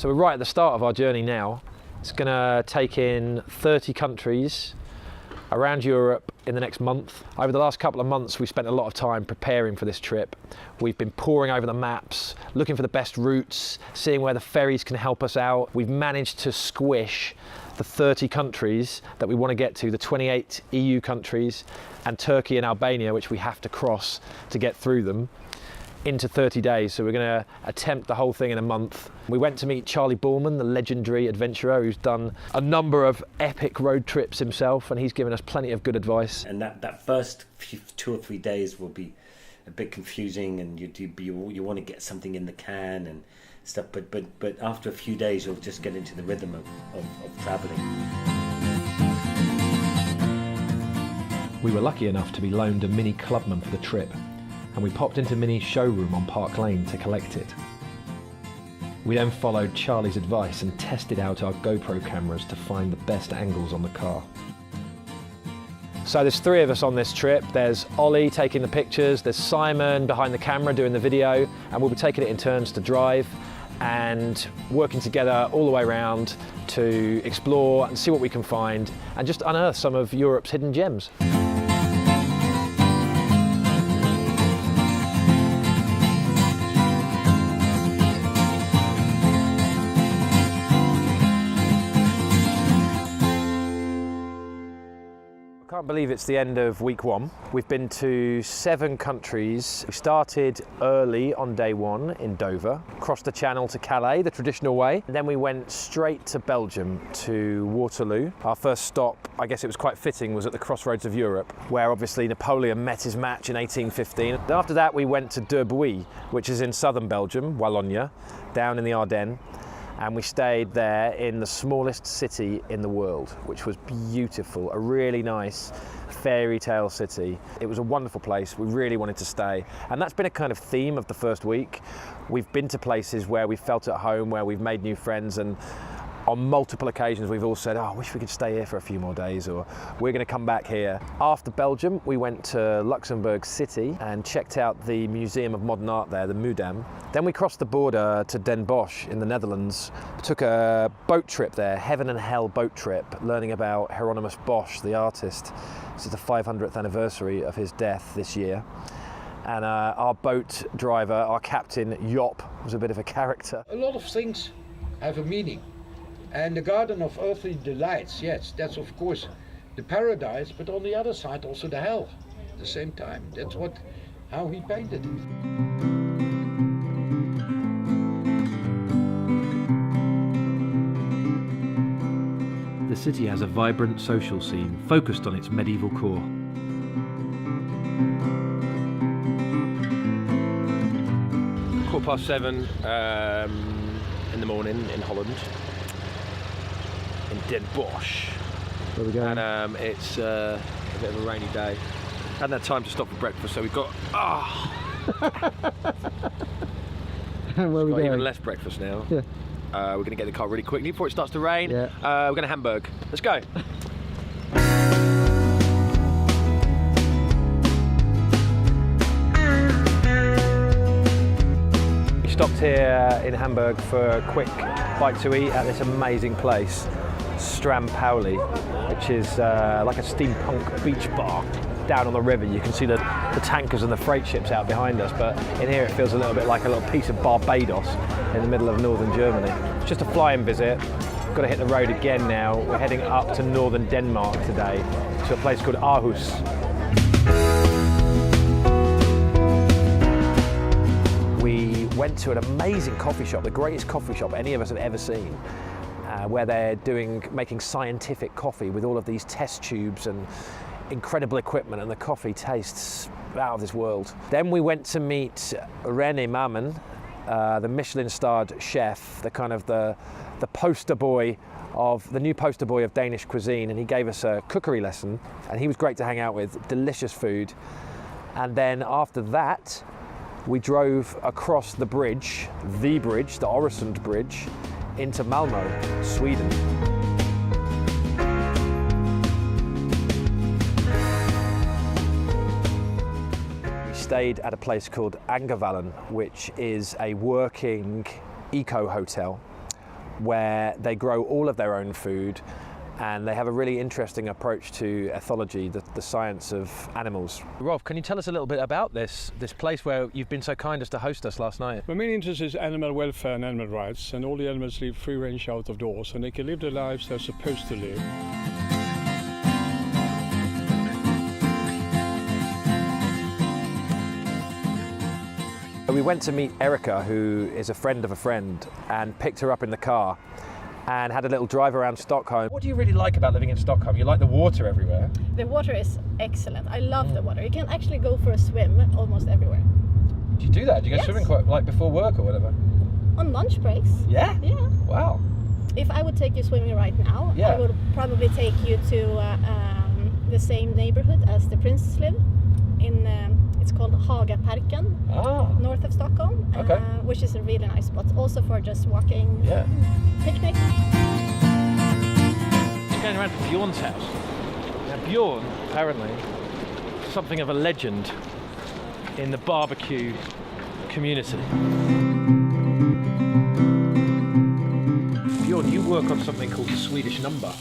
So we're right at the start of our journey now. It's going to take in 30 countries around Europe in the next month. Over the last couple of months, we spent a lot of time preparing for this trip. We've been poring over the maps, looking for the best routes, seeing where the ferries can help us out. We've managed to squish the 30 countries that we want to get to, the 28 EU countries and Turkey and Albania, which we have to cross to get through them, into 30 days. So we're going to attempt the whole thing in a month. We went to meet Charlie Boorman, the legendary adventurer who's done a number of epic road trips himself, and he's given us plenty of good advice. And that first 2 or 3 days will be a bit confusing, and you want to get something in the can and stuff, but after a few days you'll just get into the rhythm of travelling. We were lucky enough to be loaned a Mini Clubman for the trip, and we popped into Mini's showroom on Park Lane to collect it. We then followed Charlie's advice and tested out our GoPro cameras to find the best angles on the car. So there's 3 of us on this trip. There's Ollie taking the pictures, there's Simon behind the camera doing the video, and we'll be taking it in turns to drive and working together all the way around to explore and see what we can find and just unearth some of Europe's hidden gems. I can't believe it's the end of week 1. We've been to 7 countries. We started early on day 1 in Dover, crossed the channel to Calais, the traditional way. And then we went straight to Belgium, to Waterloo. Our first stop, I guess it was quite fitting, was at the crossroads of Europe, where obviously Napoleon met his match in 1815. After that, we went to Derbuy, which is in southern Belgium, Wallonia, down in the Ardennes. And we stayed there in the smallest city in the world, which was beautiful, a really nice fairy tale city. It was a wonderful place. We really wanted to stay. And that's been a kind of theme of the first week. We've been to places where we felt at home, where we've made new friends, and on multiple occasions we've all said, oh, I wish we could stay here for a few more days, or we're going to come back here. After Belgium, we went to Luxembourg City and checked out the Museum of Modern Art there, the MUDAM. Then we crossed the border to Den Bosch in the Netherlands, took a boat trip there, heaven and hell boat trip, learning about Hieronymus Bosch, the artist. This is the 500th anniversary of his death this year. And our boat driver, our captain, Job, was a bit of a character. A lot of things have a meaning. And the Garden of Earthly Delights, yes, that's of course the paradise, but on the other side also the hell at the same time. That's how he painted it. The city has a vibrant social scene focused on its medieval core. ~7 in the morning in Holland. In Den Bosch. Where we going? And it's a bit of a rainy day. Hadn't had time to stop for breakfast, so we've got Where are we going? even less breakfast now. Yeah. We're going to get the car really quickly before it starts to rain. Yeah. We're going to Hamburg. Let's go. We stopped here in Hamburg for a quick bite to eat at this amazing place, Stram Pauli, which is like a steampunk beach bar down on the river. You can see the tankers and the freight ships out behind us, but in here it feels a little bit like a little piece of Barbados in the middle of northern Germany. It's just a fly-in visit. Got to hit the road again now. We're heading up to northern Denmark today, to a place called Aarhus. We went to an amazing coffee shop, the greatest coffee shop any of us have ever seen, where they're making scientific coffee with all of these test tubes and incredible equipment, and the coffee tastes out of this world. Then we went to meet René Mammen, the Michelin-starred chef, the poster boy of the new poster boy of Danish cuisine, and he gave us a cookery lesson, and he was great to hang out with. Delicious food. And then after that, we drove across the bridge, the Öresund Bridge, into Malmö, Sweden. We stayed at a place called Angervallen, which is a working eco-hotel where they grow all of their own food, and they have a really interesting approach to ethology, the science of animals. Rolf, can you tell us a little bit about this place where you've been so kind as to host us last night? My main interest is animal welfare and animal rights, and all the animals live free range out of doors, and they can live the lives they're supposed to live. We went to meet Erica, who is a friend of a friend, and picked her up in the car and had a little drive around Stockholm. What do you really like about living in Stockholm? You like the water everywhere? The water is excellent. I love the water. You can actually go for a swim almost everywhere. Do you do that? Do you go Yes. swimming quite like before work or whatever? On lunch breaks. Yeah? Yeah. Wow. If I would take you swimming right now, Yeah. I would probably take you to the same neighborhood as the princes live. It's called Hagaparken, Ah. north of Stockholm, Okay. which is a really nice spot. Also for just walking, Yeah. picnic. Going around to Bjorn's house. Now Bjorn, apparently, something of a legend in the barbecue community. Bjorn, you work on something called the Swedish number.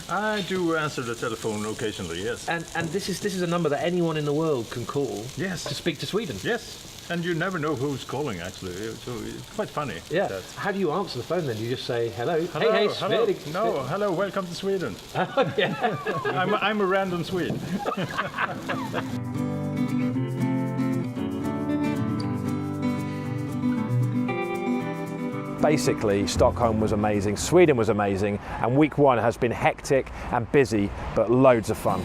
I do answer the telephone occasionally, yes. And this is a number that anyone in the world can call Yes. to speak to Sweden. Yes, and you never know who's calling, actually, so it's quite funny. Yeah. that- How do you answer the phone then? You just say hello. Hello, hey, hello. Sweden. No, hello, welcome to Sweden. Yeah. I'm a random Swede. Basically, Stockholm was amazing, Sweden was amazing, and week one has been hectic and busy, but loads of fun.